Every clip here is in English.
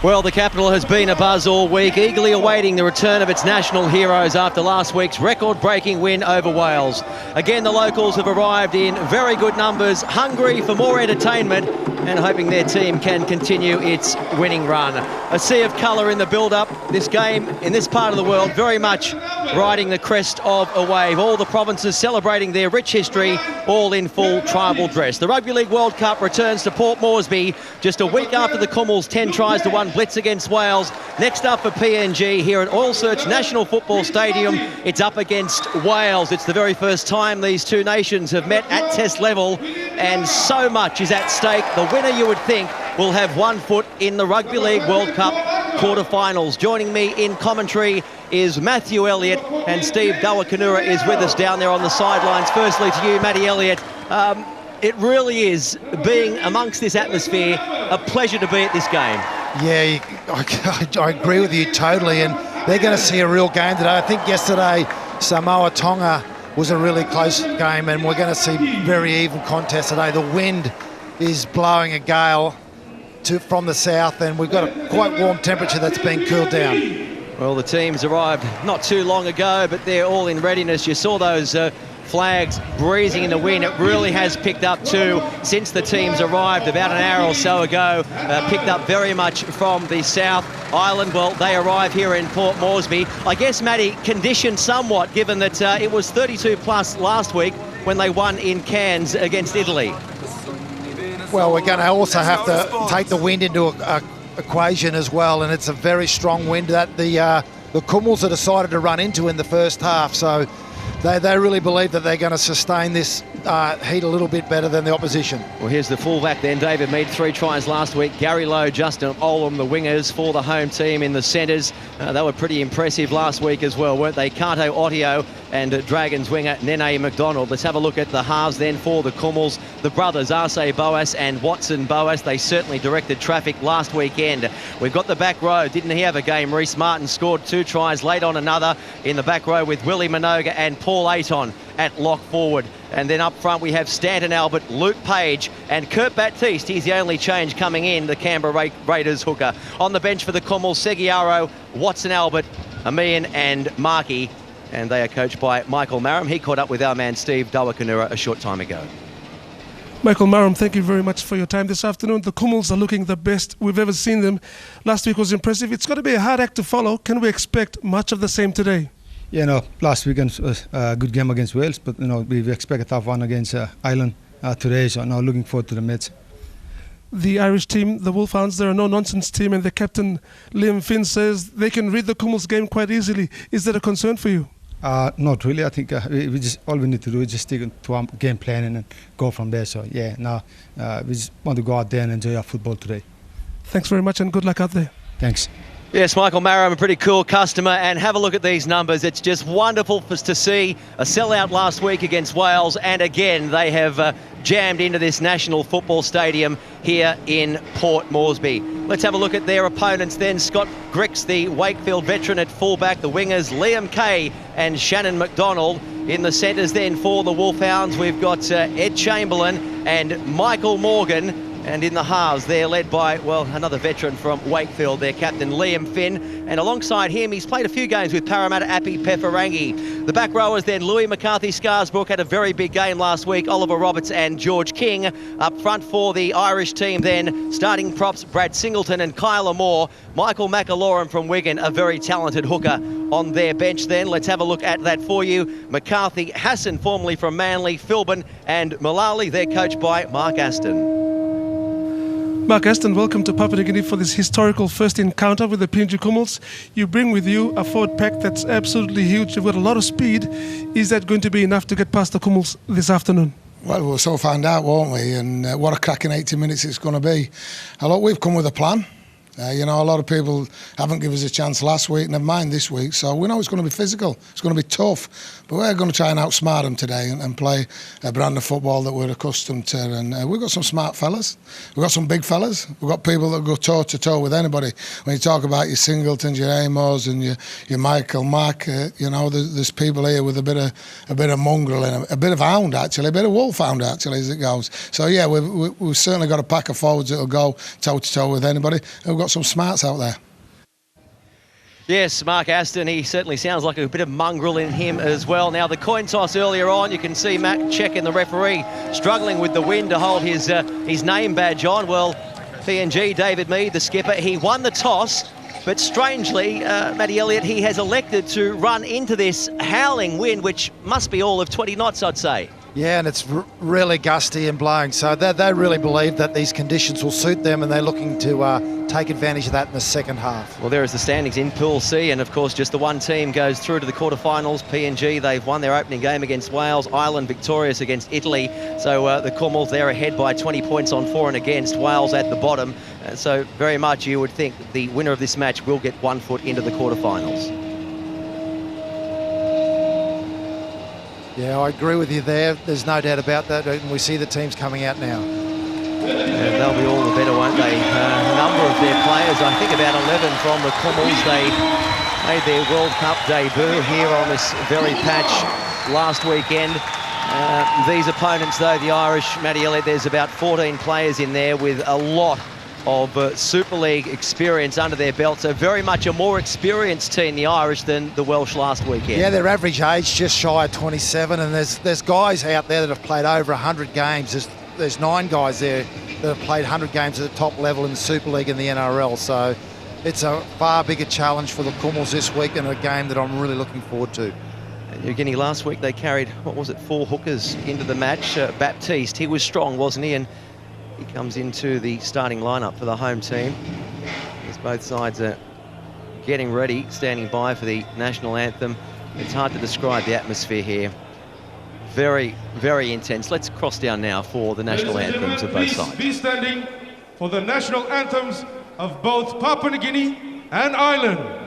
Well, the capital has been abuzz all week, eagerly awaiting the return of its national heroes after last week's record-breaking win over Wales. Again, the locals have arrived in very good numbers, hungry for more entertainment and hoping their team can continue its winning run. A sea of colour in the build-up. This game in this part of the world very much riding the crest of a wave. All the provinces celebrating their rich history, all in full tribal dress. The Rugby League World Cup returns to Port Moresby just a week after the Kumuls 10 tries to 1 blitz against Wales. Next up for PNG here at Oil Search National Football Stadium, it's up against Wales. It's the very first time these two nations have met at test level, and so much is at stake. The winner, you would think, will have one foot in the Rugby League World Cup quarterfinals. Joining me in commentary is Matthew Elliott, and Steve Dawakanura is with us down there on the sidelines. Firstly to you, Matty Elliott. It really is, being amongst this atmosphere, a pleasure to be at this game. Yeah, I agree with you totally, and they're going to see a real game today. I think yesterday Samoa-Tonga was a really close game, and we're going to see very even contest today. The wind is blowing a gale from the south, and we've got a quite warm temperature that's been cooled down. Well, the teams arrived not too long ago, but they're all in readiness. You saw those flags breezing in the wind. It really has picked up too since the teams arrived about an hour or so ago. Picked up very much from the South Island. Well, they arrive here in Port Moresby. I guess, Matty, conditioned somewhat given that it was 32 plus last week when they won in Cairns against Italy. Well, we're going to also have to take the wind into equation as well, and it's a very strong wind that the Kumuls have decided to run into in the first half. So they really believe that they're going to sustain this heat a little bit better than the opposition. Well, here's the fullback then. David Mead, 3 tries last week. Gary Lowe, Justin Olam, the wingers for the home team in the centres. They were pretty impressive last week as well, weren't they? Kato Otio and Dragons winger Nene McDonald. Let's have a look at the halves then for the Kumuls. The brothers, Arce Boas and Watson Boas, they certainly directed traffic last weekend. We've got the back row. Didn't he have a game? Reece Martin scored 2 tries, late on another in the back row with Willie Minoga and Paul Ayton at lock forward. And then up front we have Stanton Albert, Luke Page and Kurt Baptiste. He's the only change coming in, the Canberra Raiders hooker. On the bench for the Kumuls, Seguiaro, Watson Albert, Amian and Markey. And they are coached by Michael Marum. He caught up with our man Steve Dawakanura a short time ago. Michael Marum, thank you very much for your time this afternoon. The Kumuls are looking the best we've ever seen them. Last week was impressive. It's got to be a hard act to follow. Can we expect much of the same today? Yeah, no, last weekend was a good game against Wales, but we expect a tough one against Ireland today, so now looking forward to the match. The Irish team, the Wolfhounds, they're a no-nonsense team, and the captain, Liam Finn, says they can read the Kumuls game quite easily. Is that a concern for you? Not really. I think we just all we need to do is just stick to our game plan and go from there. So yeah, now we just want to go out there and enjoy our football today. Thanks very much and good luck out there. Thanks. Yes, Michael Marum, a pretty cool customer, and have a look at these numbers. It's just wonderful to see. A sellout last week against Wales, and again they have jammed into this National Football Stadium here in Port Moresby. Let's have a look at their opponents then. Scott Grix, the Wakefield veteran at fullback. The wingers, Liam Kay and Shannon McDonald. In the centres then for the Wolfhounds, we've got Ed Chamberlain and Michael Morgan. And in the halves, they're led by, well, another veteran from Wakefield, their captain, Liam Finn. And alongside him, he's played a few games with Parramatta, Api Pefarangi. The back rowers then, Louis McCarthy-Scarsbrook had a very big game last week. Oliver Roberts and George King. Up front for the Irish team then, starting props, Brad Singleton and Kyler Moore. Michael McAlorum from Wigan, a very talented hooker on their bench then. Let's have a look at that for you. McCarthy, Hassan, formerly from Manly, Philbin and Mullally. They're coached by Mark Aston. Mark Aston, welcome to Papua New Guinea for this historical first encounter with the PNG Kumuls. You bring with you a forward pack that's absolutely huge. You've got a lot of speed. Is that going to be enough to get past the Kumuls this afternoon? Well, we'll so find out, won't we? And what a cracking 80 minutes it's going to be. Look, we've come with a plan. A lot of people haven't given us a chance last week, never mind this week. So we know it's going to be physical, it's going to be tough. But we're going to try and outsmart them today and play a brand of football that we're accustomed to. And we've got some smart fellas. We've got some big fellas. We've got people that go toe-to-toe with anybody. When you talk about your Singletons, your Amos and your Michael Mack, there's people here with a bit of mongrel and a bit of hound, actually, a bit of wolfhound, actually, as it goes. So, yeah, we've certainly got a pack of forwards that will go toe-to-toe with anybody. And we've got got some smarts out there. Yes, Mark Aston, he certainly sounds like a bit of mongrel in him as well. Now, the coin toss earlier on, you can see Matt checking the referee, struggling with the wind to hold his name badge on. Well, PNG, David Mead, the skipper, he won the toss, but strangely, Matty Elliott, he has elected to run into this howling wind, which must be all of 20 knots, I'd say. Yeah, and it's really gusty and blowing. So they really believe that these conditions will suit them, and they're looking to take advantage of that in the second half. Well, there is the standings in Pool C, and of course just the one team goes through to the quarterfinals. PNG, they've won their opening game against Wales. Ireland victorious against Italy. So the Kumuls, they're ahead by 20 points on for and against. Wales at the bottom. So very much you would think the winner of this match will get 1 foot into the quarterfinals. Yeah, I agree with you there. There's no doubt about that, and we see the teams coming out now. And they'll be all the better, won't they? A number of their players, I think about 11 from the Kumuls, they made their World Cup debut here on this very patch last weekend. These opponents, though, the Irish, Matty Elliott, there's about 14 players in there with a lot of Super League experience under their belt. So very much a more experienced team, the Irish, than the Welsh last weekend. Yeah, their average age just shy of 27, and there's guys out there that have played over 100 games. There's 9 guys there that have played 100 games at the top level in the Super League and the NRL. So it's a far bigger challenge for the Kumuls this week, and a game that I'm really looking forward to. New Guinea last week, they carried, 4 hookers into the match. Baptiste, he was strong, wasn't he? And he comes into the starting lineup for the home team as both sides are getting ready, standing by for the national anthem. It's hard to describe the atmosphere here. Very, very intense. Let's cross down now for the national anthems of both sides. Be standing for the national anthems of both Papua New Guinea and Ireland.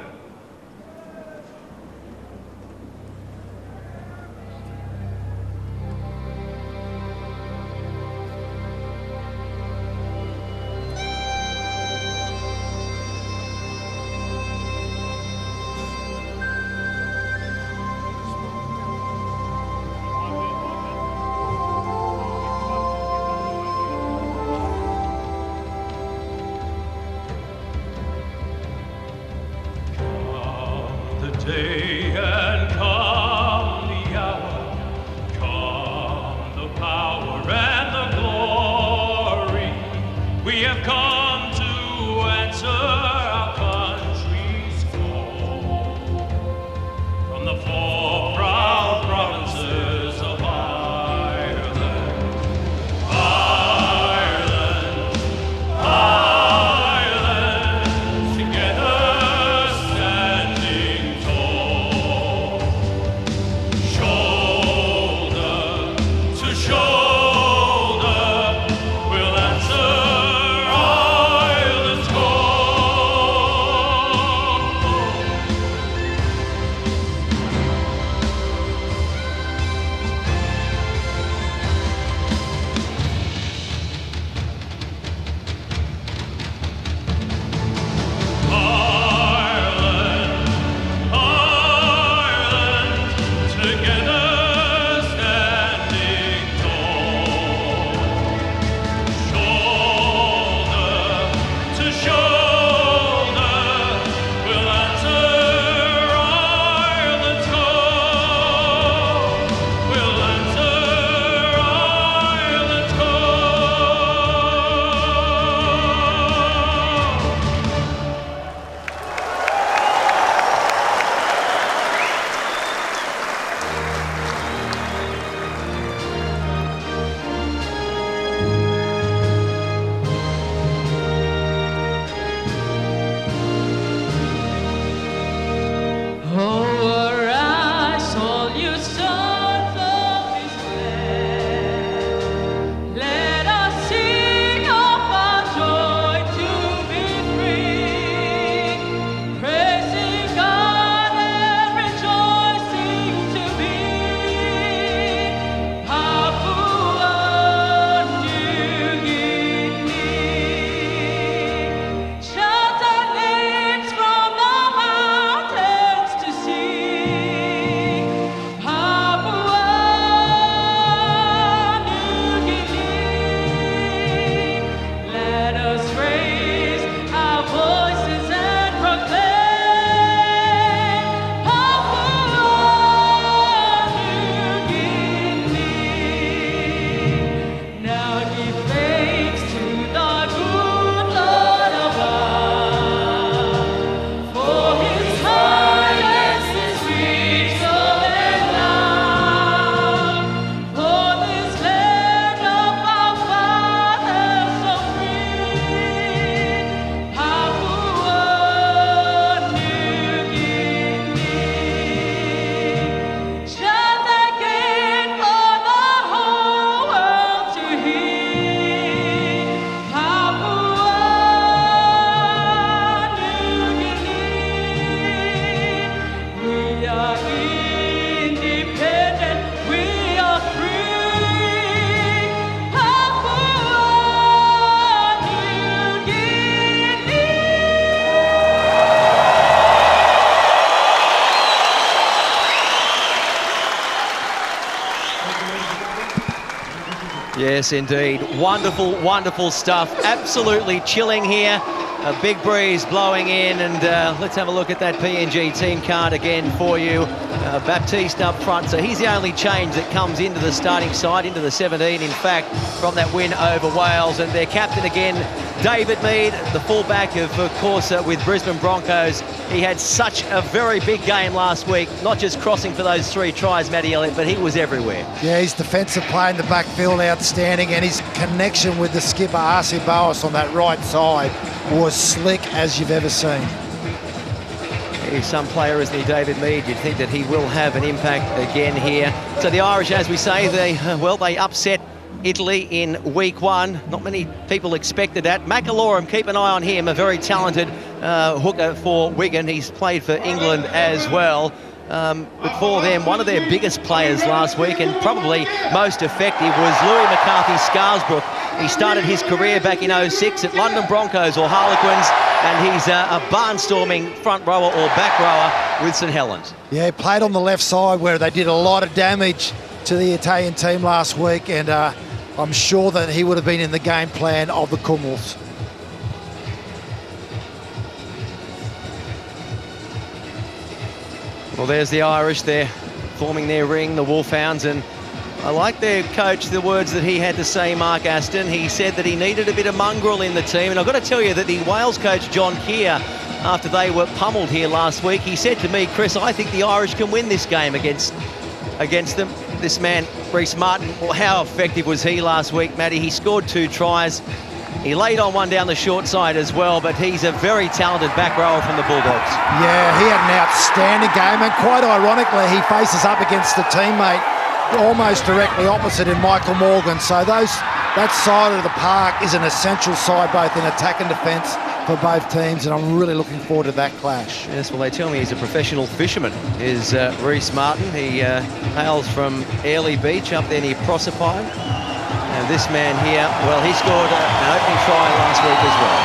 Day and come the hour, come the power and the glory. We have come to answer our country's call from the 4 proud provinces of Ireland. Ireland, Ireland, together standing tall, shoulder to shoulder, we'll answer our Yes, indeed. Wonderful, wonderful stuff. Absolutely chilling here. A big breeze blowing in, and let's have a look at that PNG team card again for you. Baptiste up front, so he's the only change that comes into the starting side, into the 17, in fact, from that win over Wales. And their captain again, David Mead, the fullback of course, with Brisbane Broncos. He had such a very big game last week, not just crossing for those 3 tries, Matty Elliott, but he was everywhere. Yeah, his defensive play in the backfield outstanding, and his connection with the skipper, R.C. Boas, on that right side was slick as you've ever seen. He's some player, isn't he, David Mead? You'd think that he will have an impact again here. So the Irish, as we say, they upset Italy in week 1. Not many people expected that. McAlorum, keep an eye on him, a very talented hooker for Wigan. He's played for England as well. But for them, one of their biggest players last week, and probably most effective, was Louis McCarthy-Scarsbrook. He started his career back in '06 at London Broncos or Harlequins, and he's a barnstorming front rower or back rower with St Helens. Yeah, he played on the left side where they did a lot of damage to the Italian team last week, and I'm sure that he would have been in the game plan of the Kumuls. Well, there's the Irish. They're forming their ring, the Wolfhounds, and I like their coach, the words that he had to say, Mark Aston. He said that he needed a bit of mongrel in the team, and I've got to tell you that the Wales coach, John Keir, after they were pummeled here last week, he said to me, Chris, I think the Irish can win this game against them. This man, Reece Martin, well, how effective was he last week, Matty? He scored 2 tries. He laid on one down the short side as well, but he's a very talented back rower from the Bulldogs. Yeah, he had an outstanding game, and quite ironically, he faces up against a teammate almost directly opposite in Michael Morgan. So that side of the park is an essential side, both in attack and defence, for both teams, and I'm really looking forward to that clash. Yes, well, they tell me he's a professional fisherman, is Reece Martin. He hails from Airlie Beach up there near Proserpine. And this man here, well, he scored an opening try last week as well.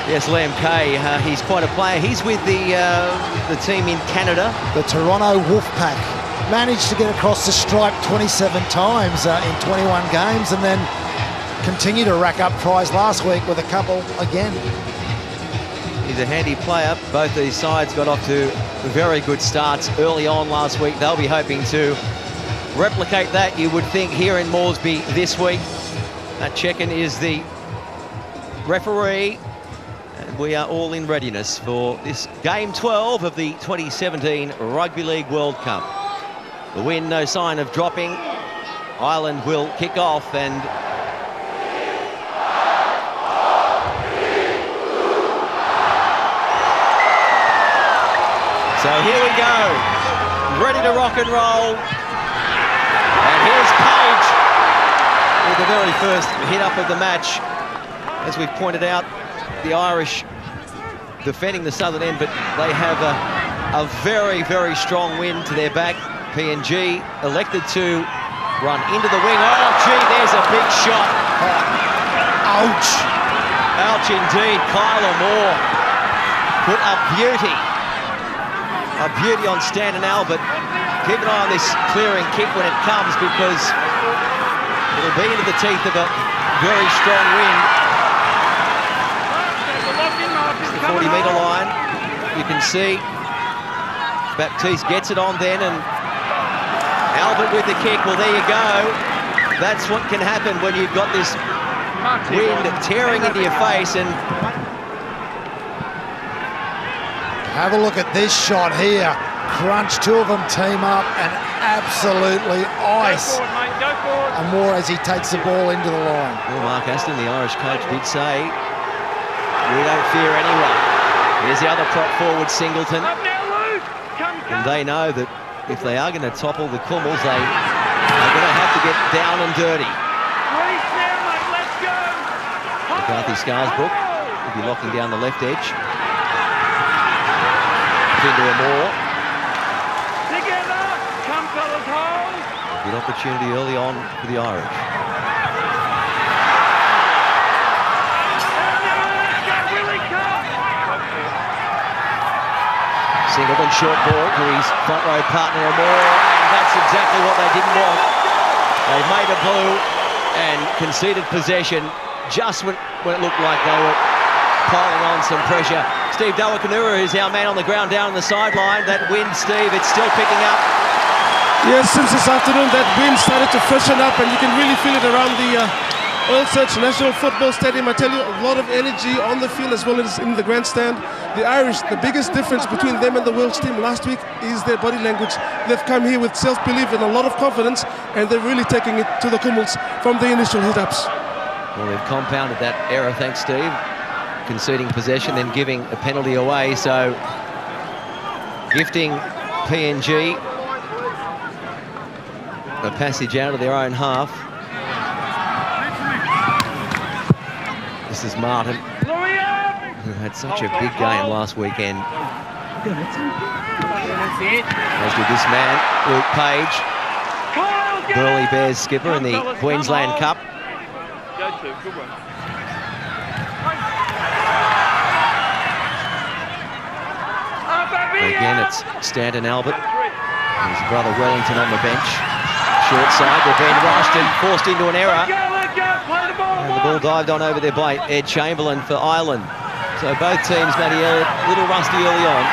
Yes, Liam Kay, he's quite a player. He's with the team in Canada. The Toronto Wolfpack managed to get across the stripe 27 times in 21 games, and then continue to rack up tries last week with a couple again. He's a handy player. Both these sides got off to very good starts early on last week. They'll be hoping to replicate that, you would think, here in Moresby this week. Matt Checken is the referee, and we are all in readiness for this Game 12 of the 2017 Rugby League World Cup. The wind, no sign of dropping. Ireland will kick off, and so here we go, ready to rock and roll. And here's Page with the very first hit up of the match. As we've pointed out, the Irish defending the southern end, but they have a very, very strong wind to their back. PNG elected to run into the wing. Oh, gee, there's a big shot. Ouch. Ouch indeed. Kyler Moore put a beauty on Stanton Albert. Keep an eye on this clearing kick when it comes, because it'll be into the teeth of a very strong wind. It's the 40-metre line. You can see Baptiste gets it on then, and Albert with the kick. Well, there you go. That's what can happen when you've got this wind tearing into your face. And have a look at this shot here. Crunch, 2 of them team up and absolutely ice. And more as he takes the ball into the line. Well, Mark Aston, the Irish coach, did say, we don't fear anyone. Here's the other prop forward, Singleton. And they know that if they are going to topple the Kumuls, they are going to have to get down and dirty. McCarthy-Scarsbrook will be locking down the left edge. Into a Moore. Good opportunity early on for the Irish. Singleton, short ball to his front row partner or more, and that's exactly what they didn't want. They made a blue and conceded possession just when it looked like they were piling on some pressure. Steve Dawakanura is our man on the ground down on the sideline. That wind, Steve, it's still picking up. Yes, since this afternoon that wind started to freshen up, and you can really feel it around the Oil Search National Football Stadium. I tell you, a lot of energy on the field as well as in the grandstand. The Irish, the biggest difference between them and the Welsh team last week is their body language. They've come here with self-belief and a lot of confidence, and they're really taking it to the Kumuls from the initial hit-ups. Well, they've compounded that error, thanks, Steve. Conceding possession, then giving a penalty away, so gifting PNG a passage out of their own half. This is Martin, who had such a big game last weekend. As did this man, Luke Page, Burleigh Bears skipper in the Queensland Cup. Again, it's Stanton Albert, his brother Wellington on the bench. Short side, they've been rushed and forced into an error. And the ball dived on over there by Ed Chamberlain for Ireland. So both teams, Matty Elliott, a little rusty early on.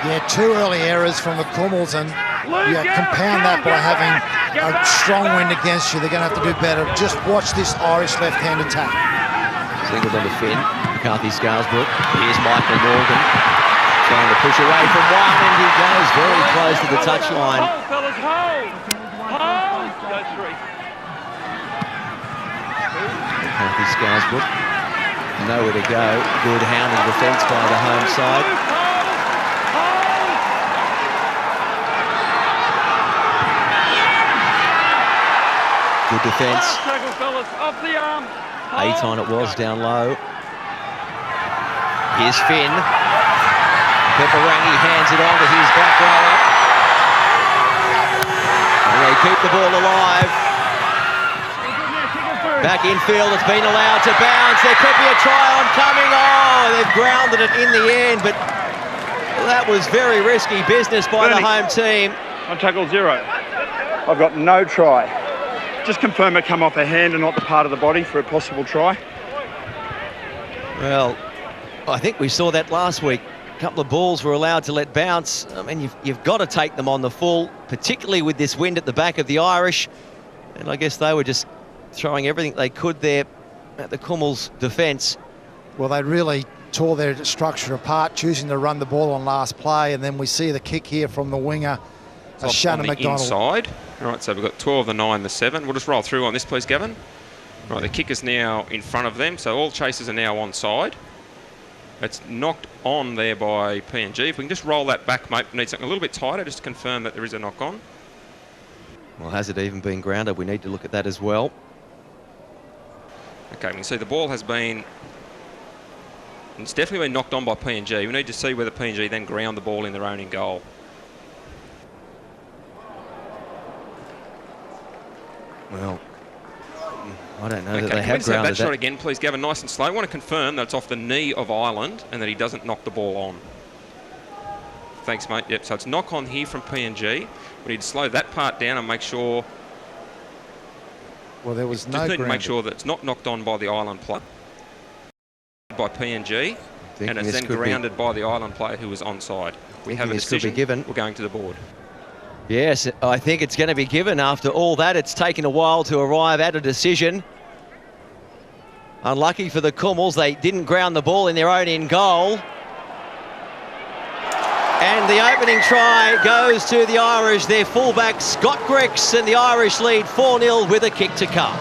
Yeah, 2 early errors from the Kumuls, and compound that by having a strong wind against you. They're going to have to do better. Just watch this Irish left-hand attack. Singleton to Finn, McCarthy Scarsbrook. Here's Michael Morgan trying to push away from one, and he goes very close to the touchline. McCarthy Scarsbrook, nowhere to go. Good hounding defence by the home side. Good defence. 8 on it was down low. Here's Finn. Peperangi hands it on to his back rower. And they keep the ball alive. Back infield, it's been allowed to bounce. There could be a try on coming. Oh, they've grounded it in the end, but that was very risky business by the home team. On tackle 0. I've got no try. Just confirm it come off a hand and not the part of the body for a possible try. Well, I think we saw that last week. A couple of balls were allowed to let bounce. I mean, you've got to take them on the full, particularly with this wind at the back of the Irish. And I guess they were just throwing everything they could there at the Kumuls' defence. Well, they really tore their structure apart, choosing to run the ball on last play, and then we see the kick here from the winger, Shannon McDonald. Inside. All right, so we've got 12, the 9, the 7. We'll just roll through on this, please, Gavin. Right, the kick is now in front of them, so all chasers are now onside. It's knocked on there by PNG. If we can just roll that back, mate, we need something a little bit tighter just to confirm that there is a knock on. Well, has it even been grounded? We need to look at that as well. Okay, we can see the ball has been... It's definitely been knocked on by PNG. We need to see whether PNG then ground the ball in their own in goal. Well, I don't know Okay, that they have grounded that shot again, please, Gavin, nice and slow. I want to confirm that it's off the knee of Ireland and that he doesn't knock the ball on. Thanks, mate. Yep, so it's knock on here from PNG. We need to slow that part down and make sure... Well, there was no just need to make grounding. sure that it's not knocked on by the Ireland player. By PNG, and it's then grounded by the Ireland player who was onside. We have a decision. We're going to the board. Yes, I think it's going to be given. After all that, it's taken a while to arrive at a decision. Unlucky for the Kumuls, they didn't ground the ball in their own in goal. And the opening try goes to the Irish, their fullback Scott Grix, and the Irish lead 4-0 with a kick to come.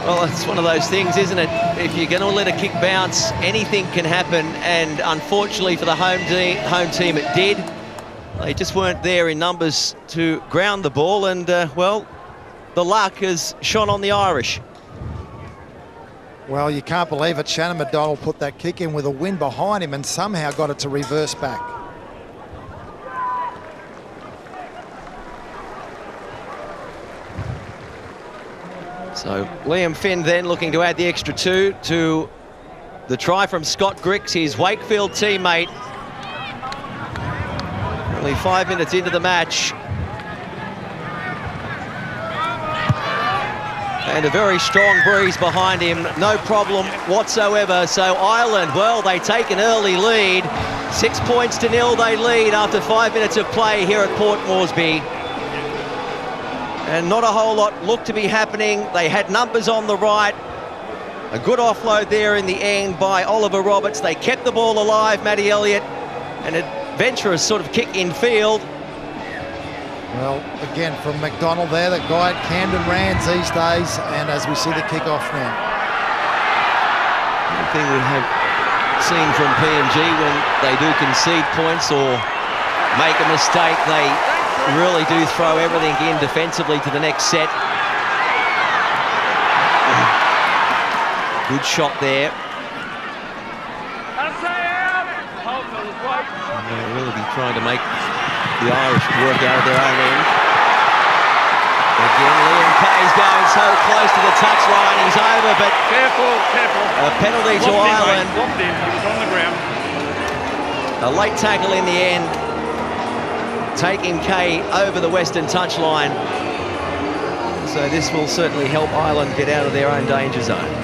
Well, it's one of those things, isn't it? If you're going to let a kick bounce, anything can happen, and unfortunately for the home team it did. They just weren't there in numbers to ground the ball, and, well, the luck has shone on the Irish. Well, you can't believe it. Shannon McDonald put that kick in with a wind behind him and somehow got it to reverse back. So Liam Finn then looking to add the extra 2 to The try from Scott Griggs, his Wakefield teammate. Only 5 minutes into the match. And a very strong breeze behind him, no problem whatsoever. So Ireland, well, they take an early lead. 6 points to 0 they lead after 5 minutes of play here at Port Moresby. And not a whole lot looked to be happening. They had numbers on the right. A good offload there in the end by Oliver Roberts. They kept the ball alive, Matty Elliott. An adventurous sort of kick in field. Well, again, from McDonald there, the guy at Camden Rands these days, and as we see the kick-off now. One thing we have seen from PNG when they do concede points or make a mistake, they really do throw everything in defensively to the next set. Good shot there. They'll really be trying to make the Irish work out of their own end. Again, Liam Kay's going so close to the touchline. He's over, but Careful. a penalty to Ireland. Blocked him. He was on the ground. A late tackle in the end, taking Kay over the western touchline. So this will certainly help Ireland get out of their own danger zone.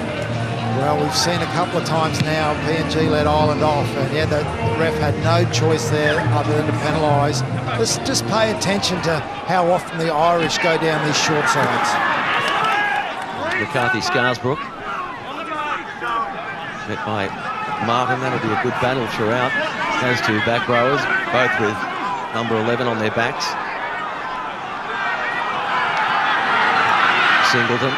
Well, we've seen a couple of times now PNG let Ireland off, and yeah, the ref had no choice there other than to penalise. Let's just pay attention to how often the Irish go down these short sides. McCarthy Scarsbrook met by Martin. That'll be a good battle throughout. Those two back rowers, both with number 11 on their backs. Singleton.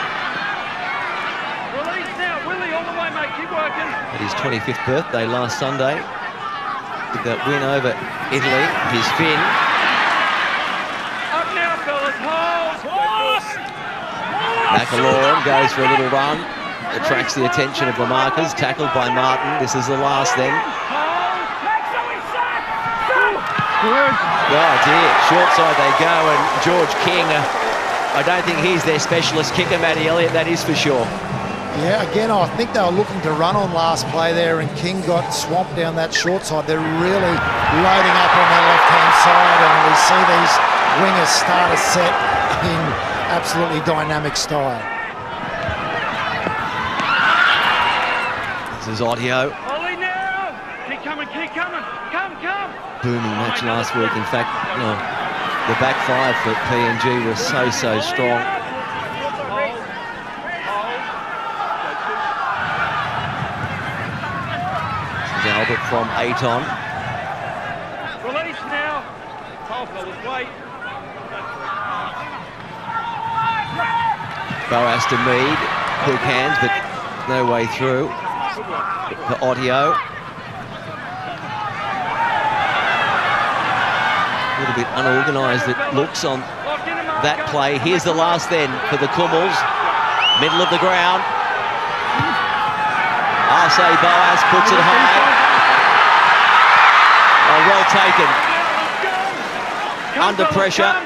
At his 25th birthday last Sunday, with that win over Italy, his Finn. Up now, fellas. McAlorum goes for a little run, attracts the attention of the markers, tackled by Martin. This is the last then. Oh dear, short side they go, and George King, I don't think he's their specialist kicker, Matty Elliott, that is for sure. Yeah, again, I think they were looking to run on last play there, and King got swamped down that short side. They're really loading up on that left-hand side, and we see these wingers start a set in absolutely dynamic style. This is audio. Ollie now! Keep coming. Come. Booming match last week. In fact, the back five for PNG was so strong. Albert from Aton. Release now. Hold, fellas, wait. Boas to Mead. Quick hands, but no way through. For Audio. A little bit unorganised it looks on that play. Here's the last then for the Kumuls. Middle of the ground. Arce Boas puts it high. Oh, well taken. Under pressure. And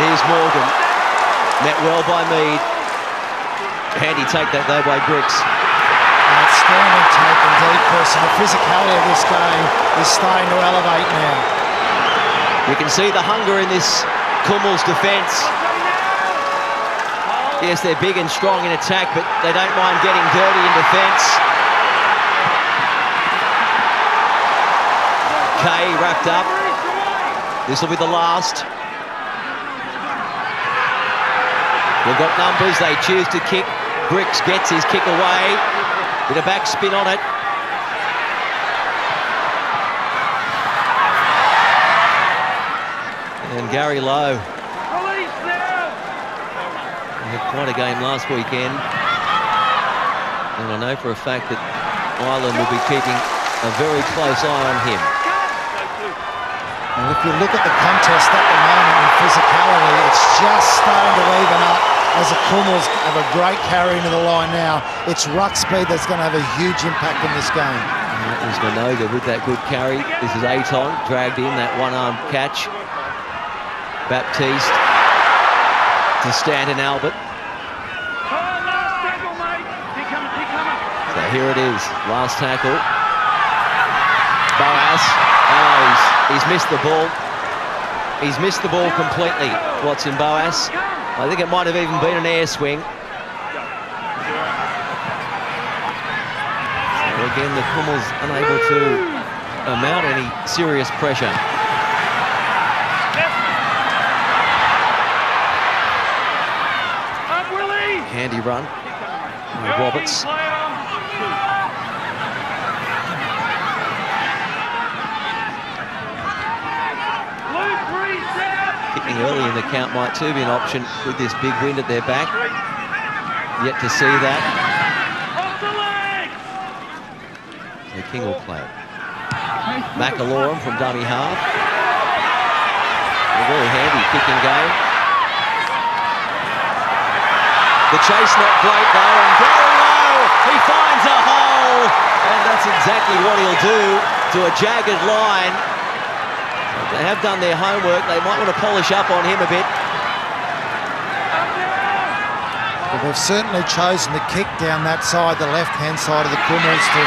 here's Morgan. Met well by Mead. Handy take that though by Griggs. Outstanding take indeed, Chris. And the physicality of this game is starting to elevate now. You can see the hunger in this Kumuls defence. Yes, they're big and strong in attack, but they don't mind getting dirty in defence. Kay wrapped up. This will be the last. They've got numbers. They choose to kick. Griggs gets his kick away. Bit of back spin on it. And Gary Lowe. Had quite a game last weekend, and I know for a fact that Ireland will be keeping a very close eye on him. And if you look at the contest at the moment in physicality, it's just starting to even up as the Kumuls have a great carry into the line now. It's ruck speed that's going to have a huge impact in this game. And that was Minoga with that good carry. This is Aton, dragged in that one-arm catch. Baptiste to Stanton Albert. Here it is, last tackle. Boas, oh, he's missed the ball. He's missed the ball completely, Watson Boas. I think it might have even been an air swing. So again, the Kumuls unable to mount any serious pressure. Handy run by Roberts. Kicking early in the count might too be an option with this big wind at their back. Yet to see that. So King will play it. McAlorum from dummy half. A very handy kicking game. The chase not great though, and Gary Lowe, he finds a hole, and that's exactly what he'll do to a jagged line. They have done their homework. They might want to polish up on him a bit. Well, they've certainly chosen to kick down that side, the left-hand side of the Kumuls, to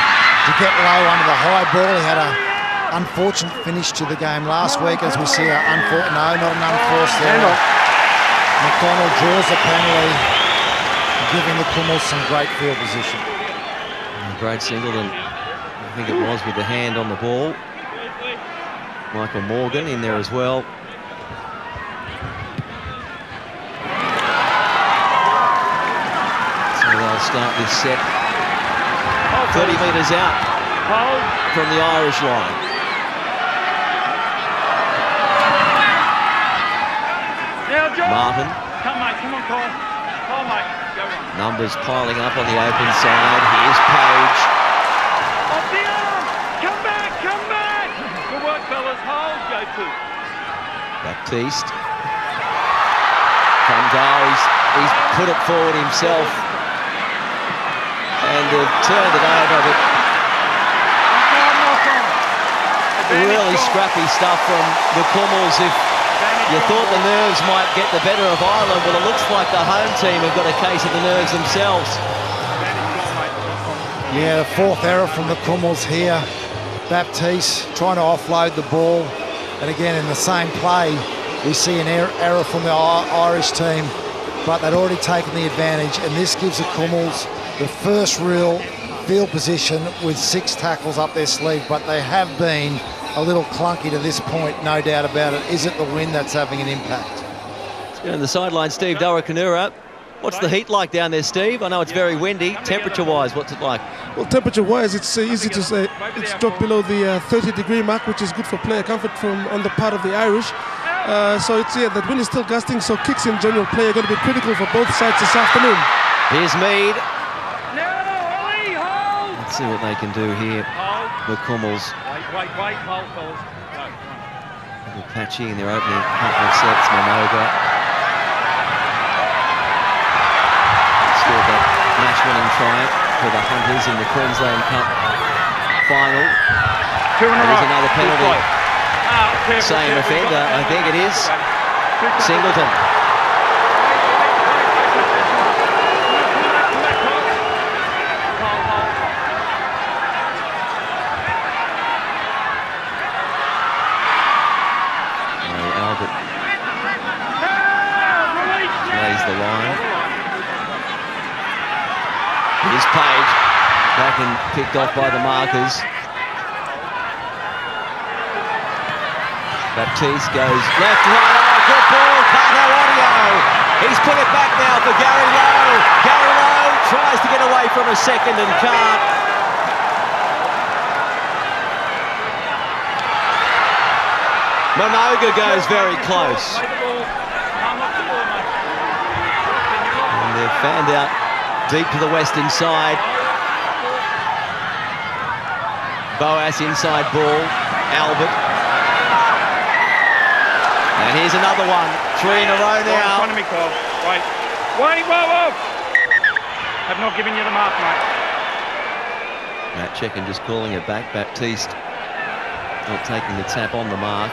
get Lowe under the high ball. He had an unfortunate finish to the game last week, as we see not an unforced error. McDonald draws the penalty, giving the Kumuls some great field position. Great Singleton, I think it was, with the hand on the ball. Michael Morgan in there as well. So they'll start this set 30 metres out from the Irish line. Martin. Come mate, come on, Cole. Cole mate, go on. Numbers piling up on the open side. Here's Page. Off the arm! Come back, come back! Good work, fellas. Hold, go to. Baptiste. He's put it forward himself. And turned it over, but really scrappy stuff from the Kumuls. If you thought the nerves might get the better of Ireland, well, it looks like the home team have got a case of the nerves themselves. Yeah, the fourth error from the Kumuls here. Baptiste trying to offload the ball. And again, in the same play, we see an error from the Irish team, but they'd already taken the advantage, and this gives the Kumuls the first real field position with 6 tackles up their sleeve, but they have been a little clunky to this point, no doubt about it. Is it the wind that's having an impact? On the sideline, Steve Durakanura. What's the heat like down there, Steve? I know it's very windy. Temperature-wise, what's it like? Well, temperature-wise, it's easy to say it's dropped below the 30-degree mark, which is good for player comfort on the part of the Irish. So it's that wind is still gusting, so kicks in general play are going to be critical for both sides this afternoon. Here's Mead. Let's see what they can do here. The Kumuls. Wait, hold, fellas. A little patchy in their opening couple of sets. Minoga scored that match-winning triumph for the Hunters in the Queensland Cup final. There's another penalty. Same offender, I think it is. Singleton. Albert lays the line. Here's Page. Back and picked off by the markers. Baptiste goes left, right, oh, good ball, Carter Audio. He's put it back now for Gary Lowe. Gary Lowe tries to get away from a second and can't. Minoga goes very close. And they're fanned out deep to the western side. Boas inside ball, Albert. And here's another one, 3 in a row now. In front of me, Cole. Wait, whoa! I've not given you the mark, mate. Matt Checken just calling it back. Baptiste not taking the tap on the mark.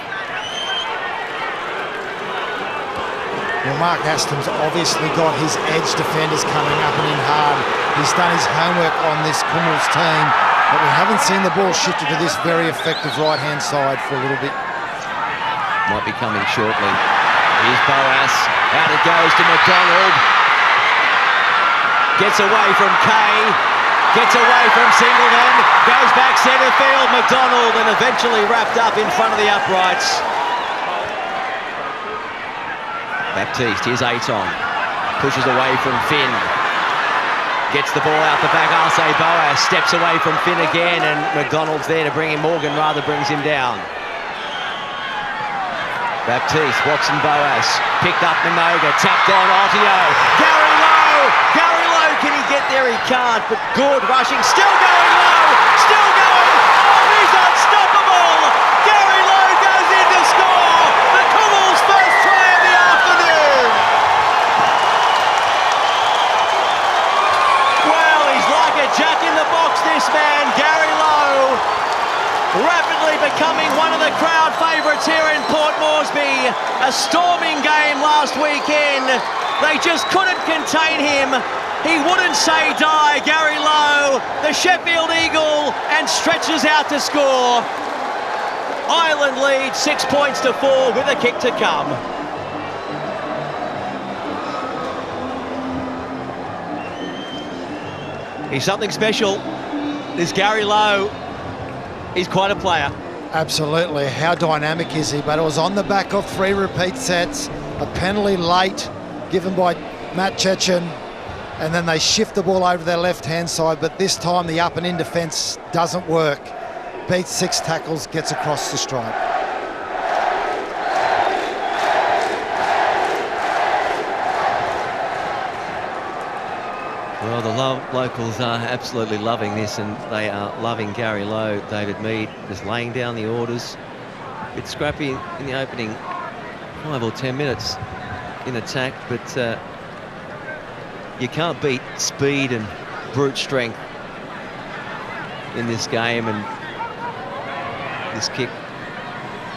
Well, Mark Aston's obviously got his edge defenders coming up and in hard. he's done his homework on this Kumuls team, but we haven't seen the ball shifted to this very effective right-hand side for a little bit. Might be coming shortly. Here's Boas. Out it goes to McDonald. Gets away from Kay. Gets away from Singleton. Goes back centre field. McDonald, and eventually wrapped up in front of the uprights. Baptiste, here's Aton. Pushes away from Finn. Gets the ball out the back. Arce Boas steps away from Finn again, and McDonald's there to bring him. Morgan rather brings him down. Baptiste, Watson Boas, picked up Minoga, tapped on Ottio. Gary Lowe! Gary Lowe, can he get there? He can't, but Good rushing, still going low, still going. Oh, he's unstoppable! Gary Lowe goes in to score! The Kumuls' first try of the afternoon! Well, he's like a jack in the box, this man, Gary Lowe. Rapidly becoming one of the crowd favourites here in Port Moresby. A storming game last weekend. They just couldn't contain him. He wouldn't say die, Gary Lowe, the Sheffield Eagle, and stretches out to score. Ireland leads 6 points to 4 with a kick to come. He's something special. This Gary Lowe. He's quite a player. Absolutely. How dynamic is he? But it was on the back of 3 repeat sets, a penalty late given by Matt Chechen, and then they shift the ball over to their left-hand side, but this time the up and in defence doesn't work. Beats 6 tackles, gets across the stripe. Well, the locals are absolutely loving this, and they are loving Gary Lowe. David Mead just laying down the orders. A bit scrappy in the opening 5 or 10 minutes in attack, but you can't beat speed and brute strength in this game. And this kick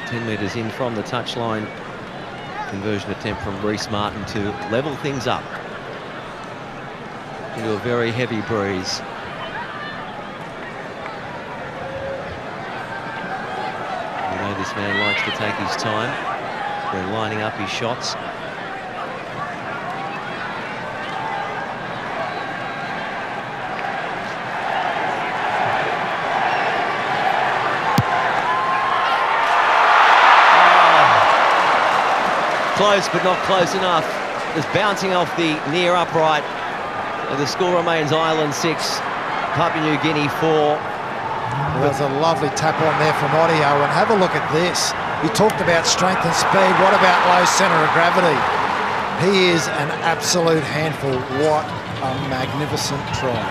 10 metres in from the touchline, conversion attempt from Reece Martin to level things up into a very heavy breeze. You know, this man likes to take his time when lining up his shots. Close, but not close enough. Just bouncing off the near upright. And the score remains Ireland 6, Papua New Guinea 4. There's a lovely tap on there from Ottio, and have a look at this. You talked about strength and speed. What about low centre of gravity? He is an absolute handful. What a magnificent try.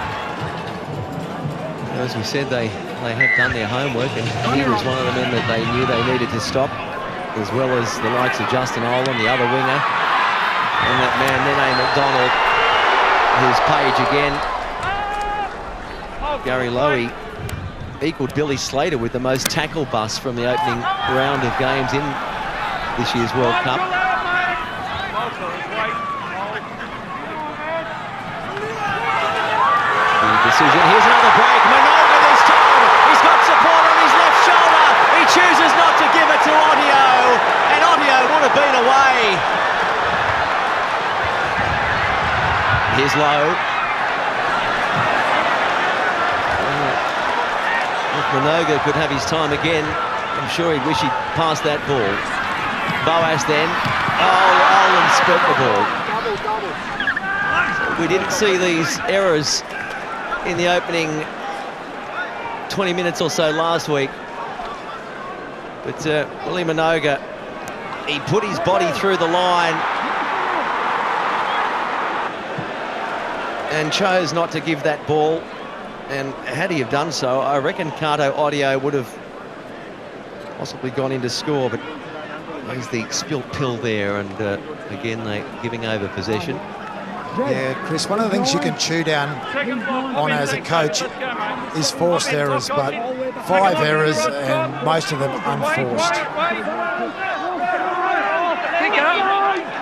As we said, they have done their homework, and he was one of the men that they knew they needed to stop, as well as the likes of Justin Olam, the other winger, and that man Nene McDonald, who's Page again. Gary Lowe equalled Billy Slater with the most tackle busts from the opening round of games in this year's World Cup. The decision, here's another break. Minoga this time. He's got support on his left shoulder. He chooses not to give it to Ottio, and Ottio would have been away. Here's Lowe. If Minoga could have his time again, I'm sure he'd wish he'd passed that ball. Boas then. Oh, Olam spilt the ball. We didn't see these errors in the opening 20 minutes or so last week. But Willie Minoga, he put his body through the line and chose not to give that ball. And had he have done so, I reckon Kato Ottio would have possibly gone in to score, but there's the spilt pill there, and again, they're giving over possession. Yeah, Chris, one of the things you can chew down on as a coach is forced errors, but 5 errors and most of them unforced.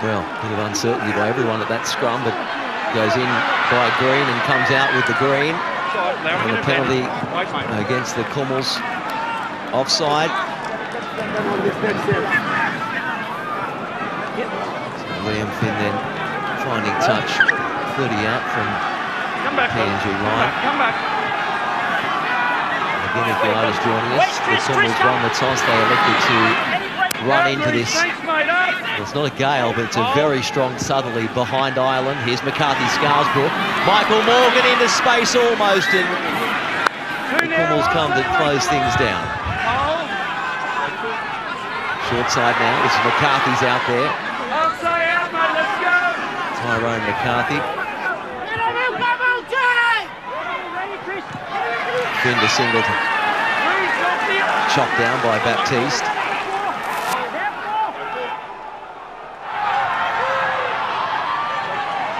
Well, a bit of uncertainty by everyone at that scrum, but Goes in by Green and comes out with the green. And the penalty against the Kumuls. Offside. So Liam Finn then finding touch. 30 out from PNG line. Again, if the Irish joining us, the Kumuls won the toss. They elected to run into this. Well, it's not a gale, but it's a very strong southerly behind Ireland. Here's McCarthy Scarsbrook. Michael Morgan into space almost, and the Kumuls come to close things down. Short side now. This is McCarthy's out there. Tyrone McCarthy. Finn to Singleton. Chopped down by Baptiste.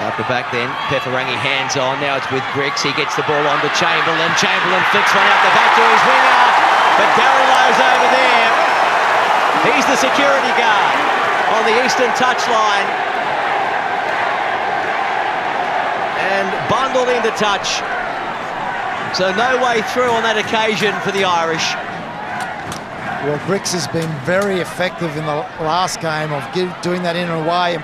Out the back then, Peferangi hands on, now it's with Griggs, he gets the ball on to Chamberlain, Chamberlain flicks one out the back to his winger, but Gary Lowe's over there. He's the security guard on the eastern touchline. And bundled into touch. So no way through on that occasion for the Irish. Well, Griggs has been very effective in the last game of doing that in and away and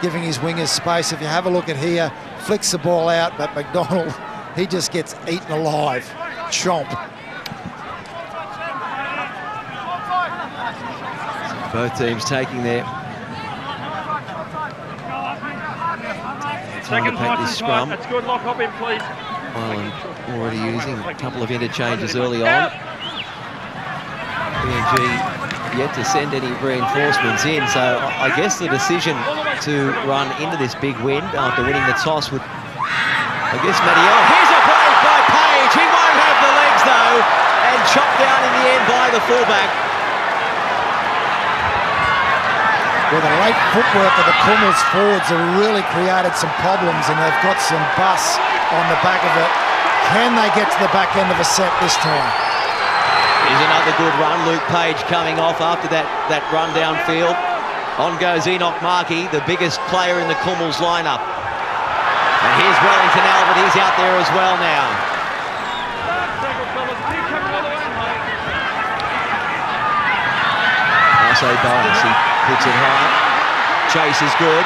giving his wingers space. If you have a look at here, flicks the ball out, but McDonald, he just gets eaten alive. Chomp. So both teams taking their time to pack this scrum. That's good. Lock up in, please. Ireland already using a couple of interchanges early on. PNG yet to send any reinforcements in, so I guess the decision to run into this big wind after winning the toss would, I guess, Mattiello. Here's a break by Page. He won't have the legs though, and chopped down in the end by the fullback. Well, the late footwork of the Kumuls forwards have really created some problems, and they've got some bus on the back of it. Can they get to the back end of a set this time? Here's another good run. Luke Page coming off after that run downfield. On goes Enoch Markey, the biggest player in the Kumuls lineup. And here's Wellington Albert. He's out there as well now. Marseille Boas, he puts it high. Chase is good.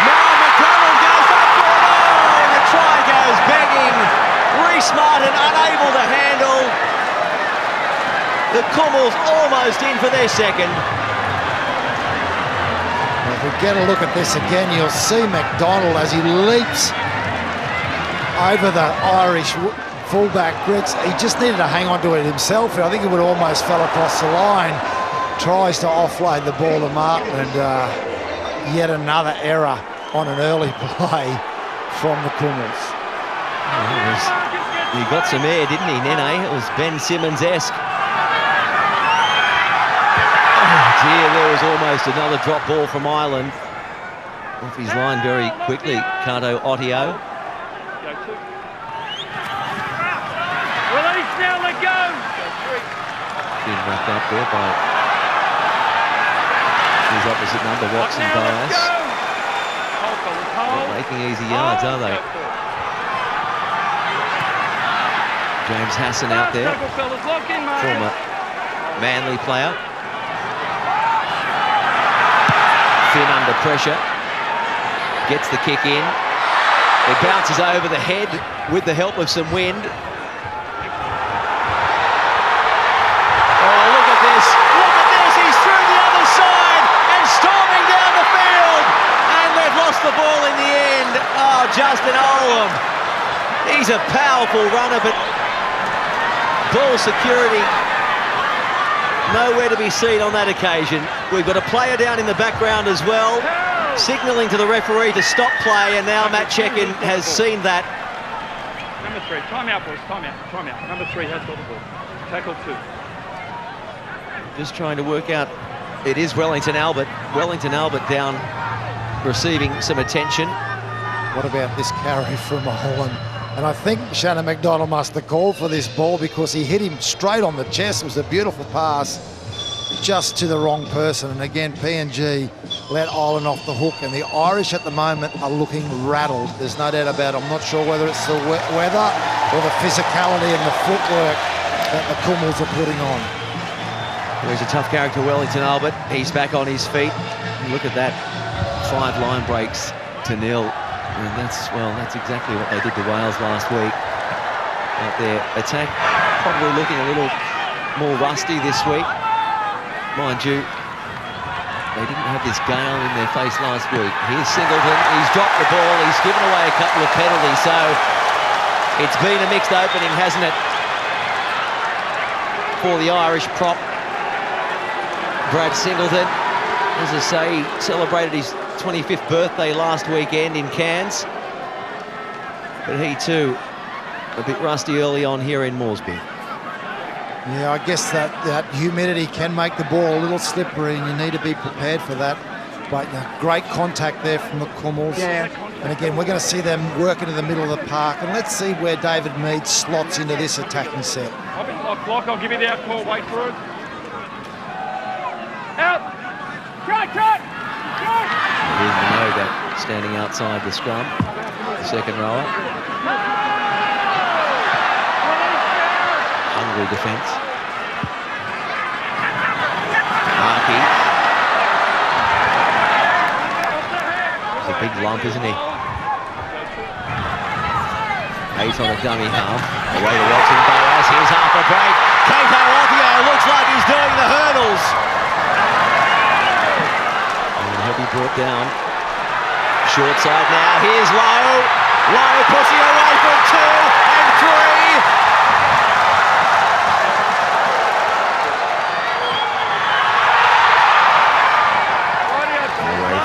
Now McDonald goes up for it all, and the try goes begging. Reece Martin unable to handle. The Kumuls almost in for their second. Well, if we get a look at this again, you'll see McDonald as he leaps over the Irish fullback Griggs. He just needed to hang on to it himself. I think he would have almost fell across the line. Tries to offload the ball to Martin, and yet another error on an early play from the Kumuls. He got some air, didn't he, Nene? It was Ben Simmons-esque. Here, there was almost another drop ball from Ireland. Off his line very quickly, Kato Ottio. Release now, let go! Being wrapped up there by his opposite number, Watson Boas. Not making easy yards, are they? James Hassan out there, former Manly player. Finn under pressure, gets the kick in. It bounces over the head with the help of some wind. Oh, look at this! Look at this! He's through the other side and storming down the field, and they've lost the ball in the end. Oh, Justin Olam. He's a powerful runner, but ball security nowhere to be seen on that occasion. We've got a player down in the background as well, signalling to the referee to stop play, and now Matt Chekin has seen that. Number 3, time out, boys, time out. Number 3 has got the ball. Tackle 2. Just trying to work out, it is Wellington Albert. Wellington Albert down, receiving some attention. What about this carry from Holland? And I think Shannon McDonald must have called for this ball because he hit him straight on the chest. It was a beautiful pass. just to the wrong person. And again, PNG let Ireland off the hook, and the Irish at the moment are looking rattled. There's no doubt about it. I'm not sure whether it's the weather or the physicality and the footwork that the Kumuls are putting on. Well, he's a tough character, Wellington Albert. He's back on his feet. Look at that, 5 line breaks to 0. And that's exactly what they did to Wales last week. But their attack probably looking a little more rusty this week. Mind you, they didn't have this gale in their face last week. Here's Singleton, he's dropped the ball, he's given away a couple of penalties, so it's been a mixed opening, hasn't it, for the Irish prop, Brad Singleton. As I say, he celebrated his 25th birthday last weekend in Cairns, but he too a bit rusty early on here in Moresby. Yeah, I guess that humidity can make the ball a little slippery, and you need to be prepared for that. But great contact there from the Kumuls. Yeah. And again, we're going to see them work into the middle of the park, and let's see where David Mead slots into this attacking set. I'll give you the out call, wait for it. Out! Cut! Here's Minoga standing outside the scrum, the second rower. Hungry defence. Markey. He's a big lump, isn't he? 8 on a dummy half. Away to Watson Boas. Here's half a break. Kato Othio looks like he's doing the hurdles. And he'll be brought down. Short side now. Here's Lowe. Lowe pushing away from 2 and 3.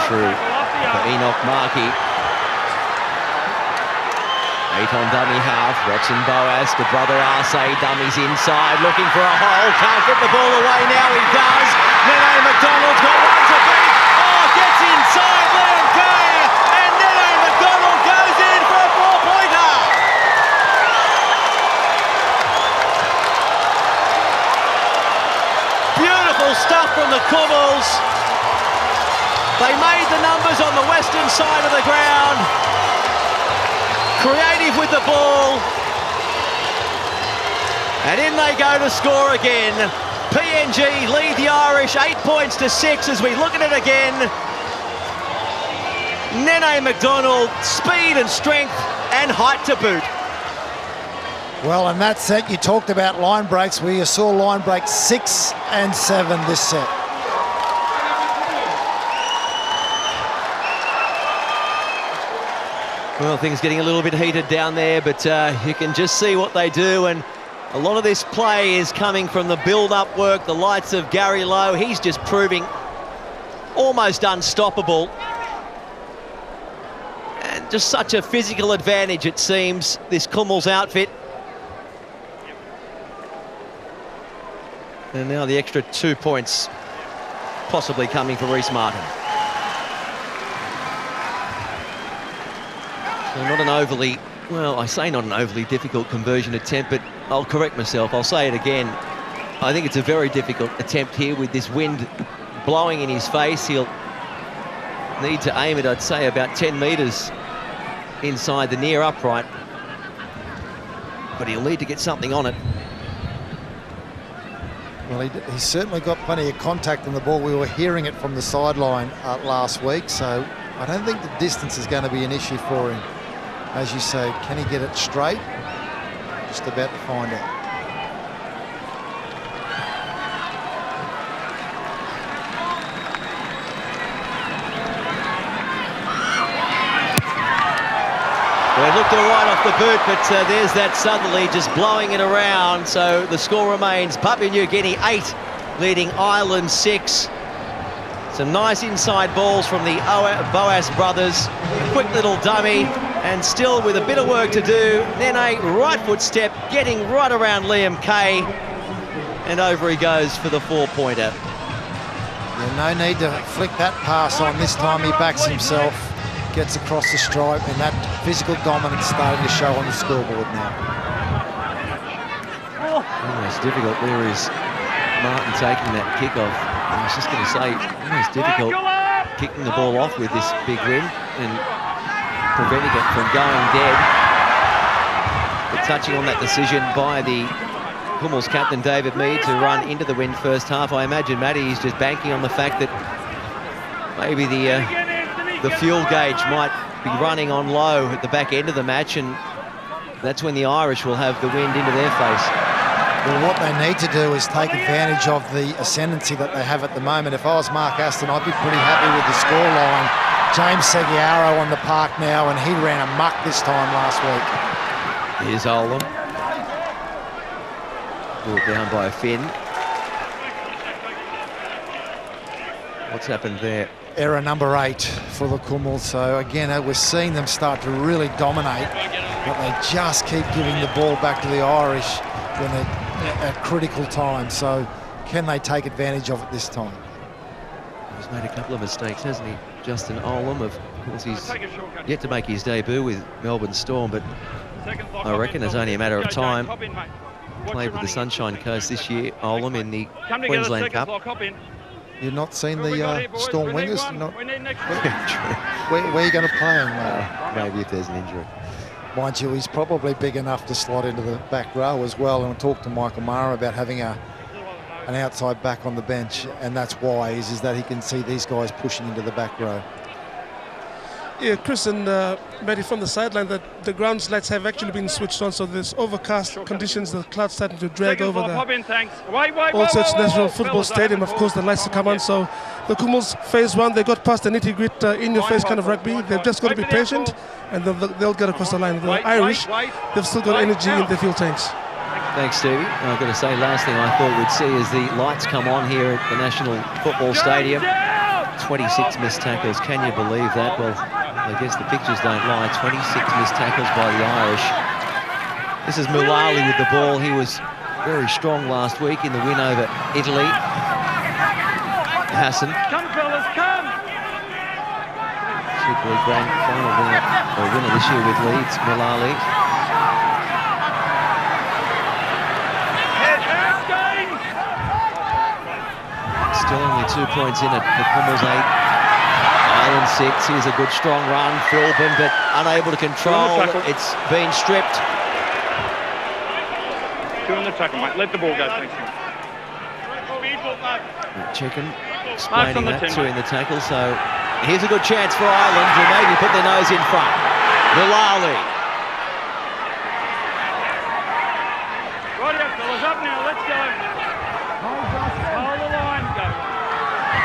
Through for Enoch Markey. 8 on dummy half. Watson Boas, the brother Arce, dummies inside, looking for a hole. Can't get the ball away now. He does. Nene McDonald's got one to beat. Oh, gets inside Liam Kay, and Nene McDonald goes in for a 4-pointer. Beautiful stuff from the Kumuls. They made the numbers on the western side of the ground. Creative with the ball. And in they go to score again. PNG lead the Irish 8 points to 6 as we look at it again. Nene McDonald, speed and strength and height to boot. Well, in that set, you talked about line breaks, where you saw line breaks 6 and 7 this set. Well, things getting a little bit heated down there, but you can just see what they do, and a lot of this play is coming from the build-up work, the likes of Gary Lowe. He's just proving almost unstoppable. And just such a physical advantage, it seems, this Kumuls outfit. And now the extra 2 points possibly coming for Reece Martin. Not an overly, well, I say not an overly difficult conversion attempt, but I'll correct myself. I'll say it again. I think it's a very difficult attempt here with this wind blowing in his face. He'll need to aim it, I'd say, about 10 metres inside the near upright. But he'll need to get something on it. Well, he's certainly got plenty of contact on the ball. We were hearing it from the sideline last week, so I don't think the distance is going to be an issue for him. As you say, can he get it straight? Just about to find out. Well, it looked all right off the boot, but there's that suddenly just blowing it around. So the score remains Papua New Guinea 8, leading Ireland 6. Some nice inside balls from the Boas brothers. A quick little dummy, and still with a bit of work to do. Nene, right foot step, getting right around Liam Kay. And over he goes for the 4-pointer. Yeah, no need to flick that pass on. This time he backs himself, gets across the stripe, and that physical dominance starting to show on the scoreboard now. Oh, it's difficult. There is Martin taking that kickoff. I was just going to say, it's difficult kicking the ball off with this big wind and preventing it from going dead. But touching on that decision by the Kumuls captain David Mead to run into the wind first half, I imagine Matty is just banking on the fact that maybe the fuel gauge might be running on low at the back end of the match, and that's when the Irish will have the wind into their face. Well, what they need to do is take advantage of the ascendancy that they have at the moment. If I was Mark Aston, I'd be pretty happy with the scoreline. James Seguiaro on the park now, and he ran amok this time last week. Here's Olam. Brought down by Finn. What's happened there? Error number 8 for the Kumuls. So again, we're seeing them start to really dominate, but they just keep giving the ball back to the Irish when they're at critical time. So can they take advantage of it this time? He's made a couple of mistakes, hasn't he? Justin Olam, of course, he's yet to make his debut with Melbourne Storm, but I reckon it's only a matter of time. Played with the Sunshine Coast this year, Olam, in the Queensland Cup. You've not seen the Storm wingers? Where are you going to play him? Maybe if there's an injury. Mind you, he's probably big enough to slot into the back row as well. And we'll talk to Michael Mara about having an outside back on the bench, and that's why is that he can see these guys pushing into the back row. Yeah, Chris and Matty, from the sideline, that the ground lights have actually been switched on, so there's overcast conditions, the clouds starting to drag over the also it's National Football Stadium. Of course, the lights to come on, so the Kumuls phase 1, they got past the nitty-grit in-your-face kind of rugby. They've just got to be patient, and they'll get across the line. The Irish, they've still got energy in their fuel tanks. Thanks, Stevie. I've got to say, last thing I thought we'd see is the lights come on here at the National Football Stadium. 26 missed tackles. Can you believe that? Well, I guess the pictures don't lie. 26 missed tackles by the Irish. This is Mulali with the ball. He was very strong last week in the win over Italy. Hassan. Come, fellas, come! Super League grand final winner this year with Leeds, Mulali. Still only 2 points in it. The Kumuls 8, Ireland 6. Here's a good strong run, Philbin, but unable to control. It's been stripped. Doing the tackle, mate. Let the ball go. Thanks. Chicken explaining that during the tackle. So here's a good chance for Ireland to maybe put their nose in front. Mulali. Right out, fellas, up now, let's go. Hold the line, go.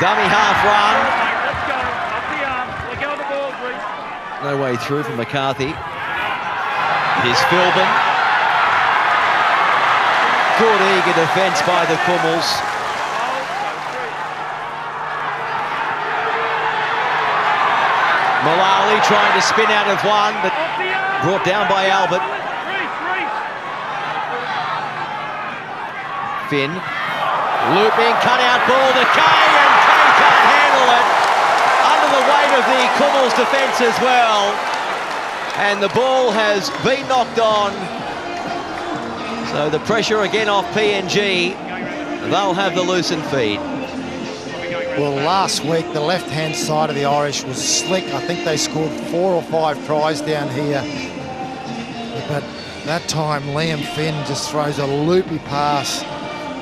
Dummy half run. Let's go, up the arm, let go of the ball, Reece. No way through from McCarthy. Here's Philbin. Good eager defence by the Kumuls. Mulali trying to spin out of one, but brought down by Albert. Finn, looping, cut out ball to Kay, and Kay can't handle it. Under the weight of the Kumuls defence as well. And the ball has been knocked on. So the pressure again off PNG. They'll have the loosened feed. Well, last week, the left-hand side of the Irish was slick. I think they scored 4 or 5 tries down here. But that time, Liam Finn just throws a loopy pass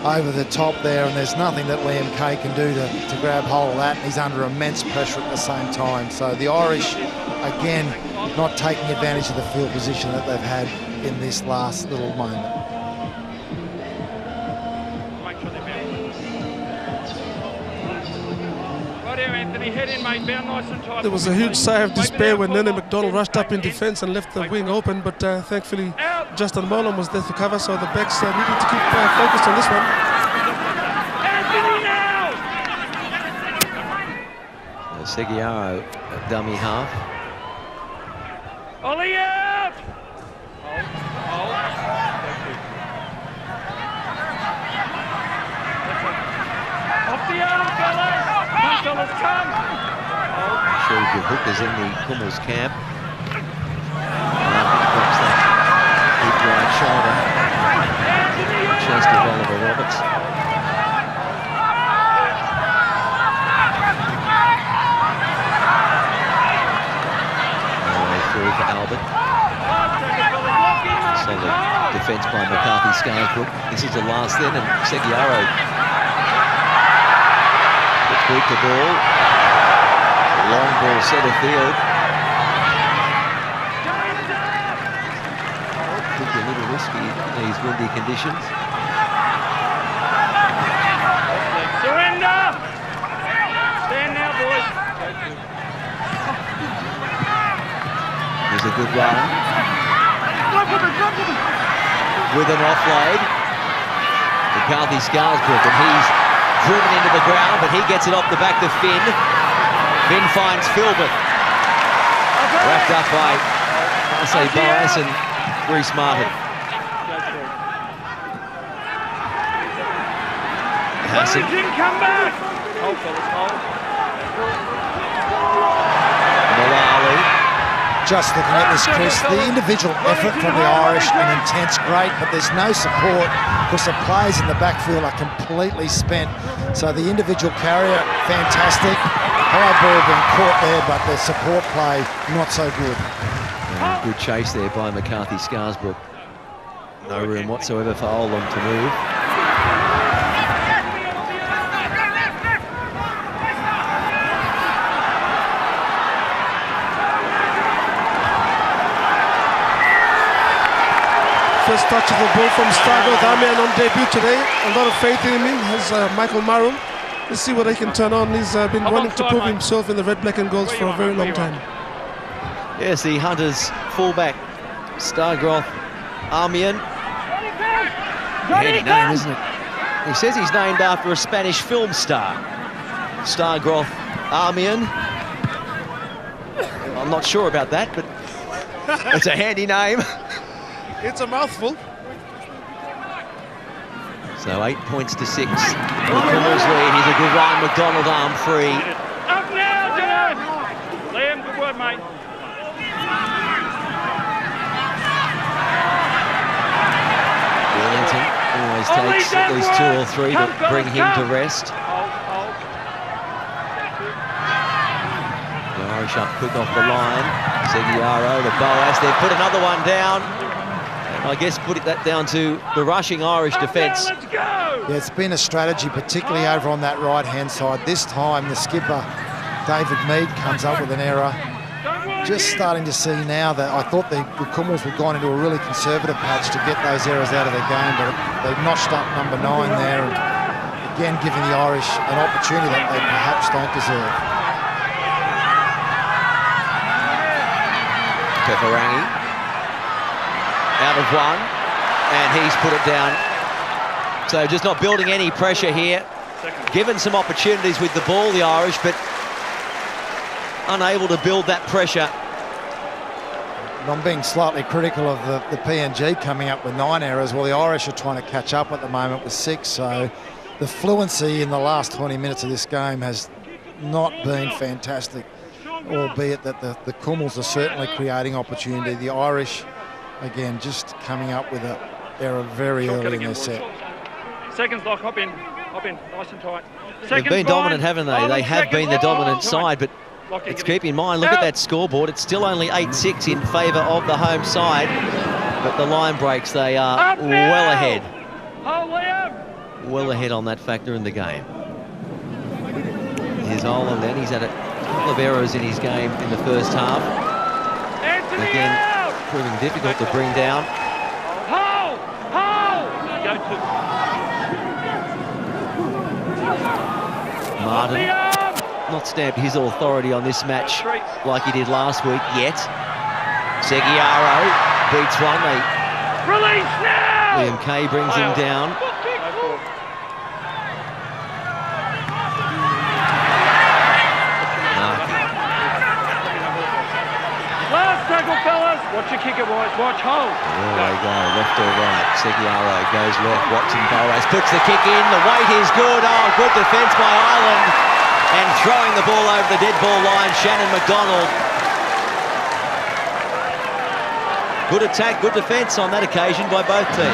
over the top there, and there's nothing that Liam Kay can do to grab hold of that. He's under immense pressure at the same time. So the Irish, again, not taking advantage of the field position that they've had in this last little moment. There was a huge sigh of despair when Nene McDonald rushed up in defence and left the wing open, but thankfully Justin Molam was there to cover, so the backs needed to keep focused on this one. Seguiaro, dummy half. Ollie out! Off the arm, fellas! Come, fellas, come! Sure, good hookers in the Kumuls camp. Deep right shoulder. Chest of Oliver Roberts. defence by McCarthy Scarsbrook. This is the last then, and Seguiaro gets beat the ball. Long ball centre field. Could be a little risky in these windy conditions. Surrender! Stand now, boys. There's a good run. With an offload. McCarthy Scarsbrook, and he's driven into the ground, but he gets it off the back of Finn. Finn finds Philbin. Wrapped up by, I say, Boas and Reece Martin. Hassan. Come back! Hold, fellas, hold. Malali. Just looking at this, Chris, the individual effort from the Irish and intense, great, but there's no support because the players in the backfield are completely spent. So the individual carrier, fantastic. High ball being caught there, but the support play, not so good. Good chase there by McCarthy Scarsbrook. No room whatsoever for Olam to move. First touch of the ball from Stargrowth Armian on debut today. A lot of faith in him, has Michael Marum. Let's see what he can turn on. He's been wanting to prove himself in the red, black and golds for a very long time. Yes, the Hunters fullback, Stargrowth Armian. Handy name, isn't it? He says he's named after a Spanish film star, Stargrowth Armian. I'm not sure about that, but it's a handy name. It's a mouthful. So 8 points to 6. The Kumuls lead. Here's a good run. McDonald arm free. Up now, Dylan! Liam, good work, mate. Wellington always takes at least 2 or 3 to bring him to rest. The Irish up quick off the line. Seguiaro, the Boas. They've put another one down. I guess put that down to the rushing Irish defence. Yeah, it's been a strategy, particularly over on that right-hand side. This time, the skipper, David Mead, comes up with an error. Just starting to see now that I thought the Kumuls had gone into a really conservative patch to get those errors out of their game, but they've notched up number 9 there, and again giving the Irish an opportunity that they perhaps don't deserve. Peperangi. Out of one, and he's put it down. So just not building any pressure here. Given some opportunities with the ball, the Irish, but unable to build that pressure. I'm being slightly critical of the PNG coming up with 9 errors. Well, the Irish are trying to catch up at the moment with 6, so the fluency in the last 20 minutes of this game has not been fantastic, albeit that the Kumuls are certainly creating opportunity. The Irish, again, just coming up with an error very early in their set. Seconds lock, hop in, nice and tight. They've been dominant, haven't they? They have been the dominant side, but let's keep in mind, look at that scoreboard. It's still only 8-6 in favour of the home side, but the line breaks, they are well ahead. Well ahead on that factor in the game. Here's Olam then, he's had a couple of errors in his game in the first half. Again, proving difficult to bring down. Martin not stamped his authority on this match like he did last week yet. Seguiaro beats one. Release now! Liam Kay brings him down. Tackle, fellas. Watch your kicker, boys. Watch, hold. There they go, left or right. Seguiaro goes left. Watson Boas puts the kick in. The weight is good. Oh, good defence by Ireland. And throwing the ball over the dead ball line, Shannon McDonald. Good attack, good defence on that occasion by both teams.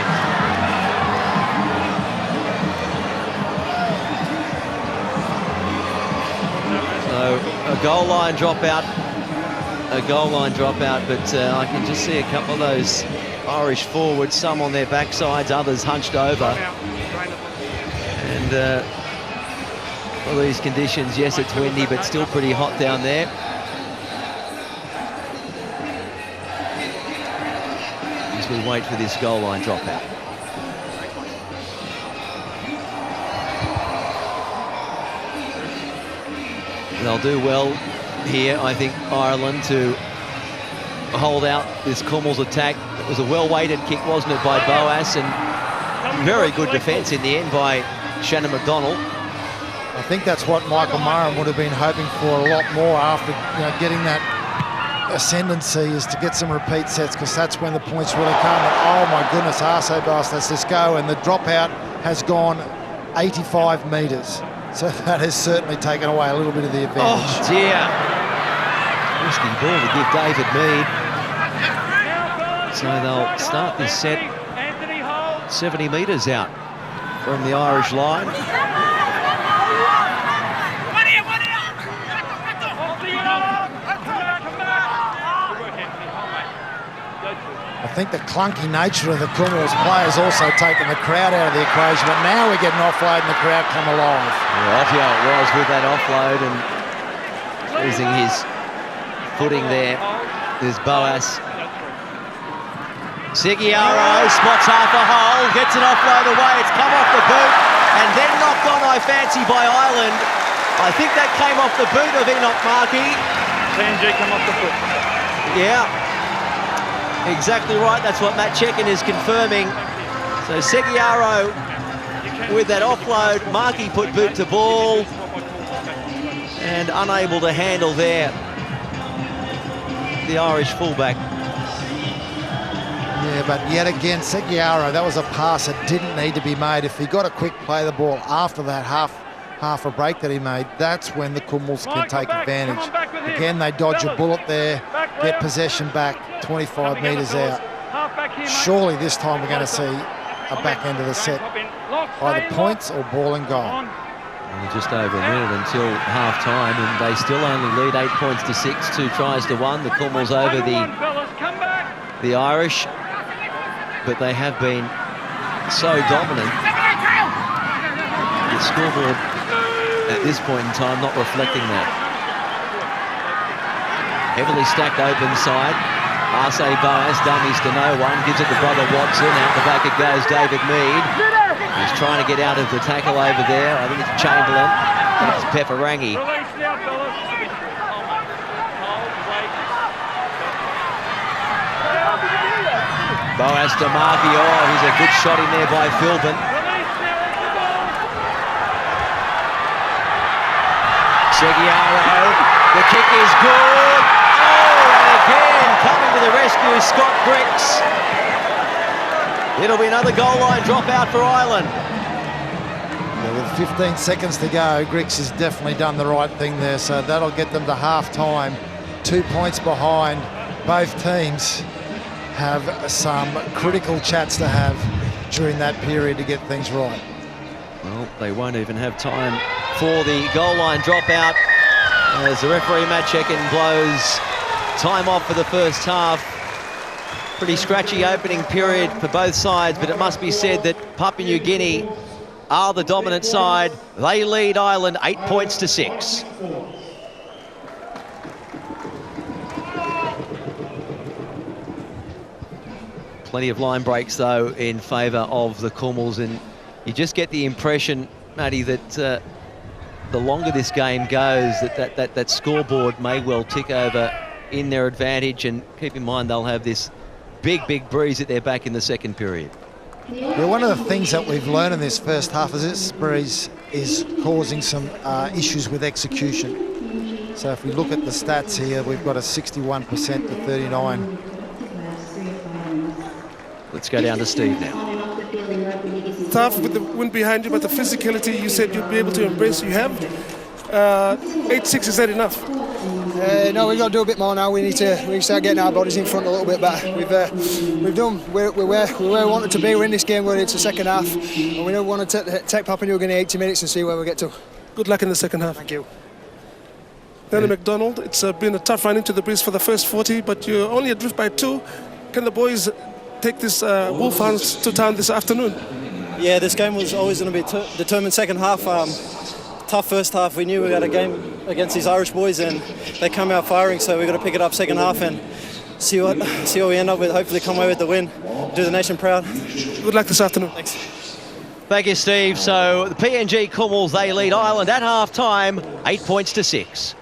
So a goal line dropout. But I can just see a couple of those Irish forwards, some on their backsides, others hunched over. And well, these conditions, yes, it's windy, but still pretty hot down there. As we wait for this goal line dropout. They'll do well here, I think, Ireland, to hold out this Kumuls attack. It was a well-weighted kick, wasn't it, by Boas, and very good defence in the end by Shannon McDonald. I think that's what Michael Murray would have been hoping for a lot more after getting that ascendancy, is to get some repeat sets, because that's when the points really come. And, oh my goodness, Arse Boas lets this go, and the dropout has gone 85 metres. So that has certainly taken away a little bit of the advantage. Oh dear. Risky ball to give David Mead. So they'll start this set 70 metres out from the Irish line. I think the clunky nature of the Kumuls players also taken the crowd out of the equation, but now we're getting offload and the crowd come alive. Yeah, off it was with that offload and losing his footing there. There's Boas. Seguiaro spots half a hole, gets an offload away, it's come off the boot and then knocked on, I fancy, by Ireland. I think that came off the boot of Enoch Markey. PNG come off the foot. Yeah. Exactly right, that's what Matt Chekin is confirming. So Seguiaro with that offload, Markey put boot to ball and unable to handle there the Irish fullback. Yeah, but yet again, Seguiaro, that was a pass that didn't need to be made. If he got a quick play of the ball after that half a break that he made, that's when the Kumuls can take advantage. Again, they dodge a bullet there, get possession back 25 metres out. Surely this time we're going to see a back end of the set, either points or ball and goal. Only just over a minute until half time, and they still only lead 8 points to 6, 2 tries to 1. The Kumuls over the Irish, but they have been so dominant. The scoreboard at this point in time not reflecting that. Heavily stacked open side. Arse Boas dummies to no one, gives it to brother Watson. Out the back it goes, David Mead. He's trying to get out of the tackle over there. I think it's Chamberlain. It's Peferangi. Boas to Markey. Oh, he's a good shot in there by Philbin. Seguiaro, the kick is good. Oh, and again, coming to the rescue, Scott Grix. It'll be another goal line dropout for Ireland. Yeah, with 15 seconds to go, Grix has definitely done the right thing there, so that'll get them to half-time. 2 points behind. Both teams have some critical chats to have during that period to get things right. Well, they won't even have time for the goal line dropout as the referee Matt Chekin blows time off for the first half. Pretty scratchy opening period for both sides, but it must be said that Papua New Guinea are the dominant side. They lead Ireland 8 points to 6. Plenty of line breaks though in favour of the Kumuls, and you just get the impression, Matty, that the longer this game goes, that scoreboard may well tick over in their advantage, and keep in mind they'll have this big breeze at their back in the second period. Yeah, one of the things that we've learned in this first half is this breeze is causing some issues with execution. So if we look at the stats here, we've got a 61% to 39. Let's go down to Steve now. Tough with the wind behind you, but the physicality you said you'd be able to embrace, you have. 8-6, is that enough? No, we've got to do a bit more now. We need to start getting our bodies in front a little bit better. We've done. We're where we wanted to be. We're in this game where it's the second half, and we don't want to take Papua New Guinea 80 minutes and see where we get to. Good luck in the second half. Thank you. Danny McDonald, it's been a tough run into the breeze for the first 40, but you're only adrift by 2. Can the boys take this Wolfhounds to town this afternoon? Yeah, this game was always going to be determined second half. Tough first half. We knew we had a game against these Irish boys and they come out firing, so we've got to pick it up second half and see what we end up with. Hopefully come away with the win, do the nation proud. Good luck this afternoon. Thanks. Thank you, Steve. So the PNG Kumuls, they lead Ireland at half-time, 8 points to 6.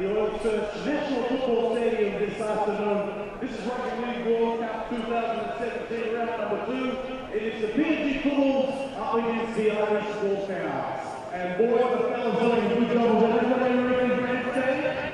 the Oil Search National Football Stadium this afternoon. This is Rugby League World Cup 2017 round number 2. It is the PNG Kumuls up against the Irish Wolfhounds. And boy, the fellas doing a good job of whatever they were in grandstand.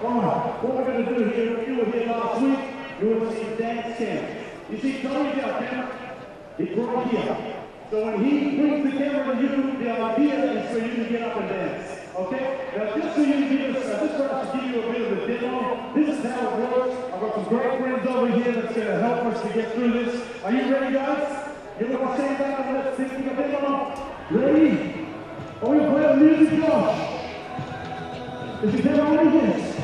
Alright, what we're going to do here, you were here last week, you were to see dance camp. You see Tony's our camera, he's right here. So when he brings the camera to you, the idea is for you to get up and dance. Okay? Now just so you can give us, just for us to give you a bit of a demo, this is how it works. I've got some great friends over here that's going to help us to get through this. Are you ready, guys? You know what I'm saying back and let's take a demo. Ready? Are we going to play the music, Josh? Is the demo ready? Yes.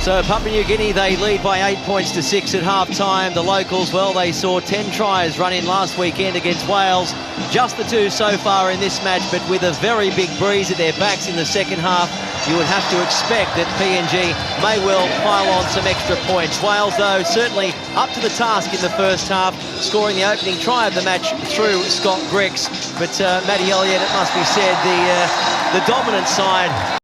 So Papua New Guinea, they lead by 8 points to 6 at half-time. The locals, well, they saw 10 tries run in last weekend against Wales. Just the 2 so far in this match, but with a very big breeze at their backs in the second half, you would have to expect that PNG may well pile on some extra points. Wales, though, certainly up to the task in the first half, scoring the opening try of the match through Scott Grix. But Matty Elliott, it must be said, the dominant side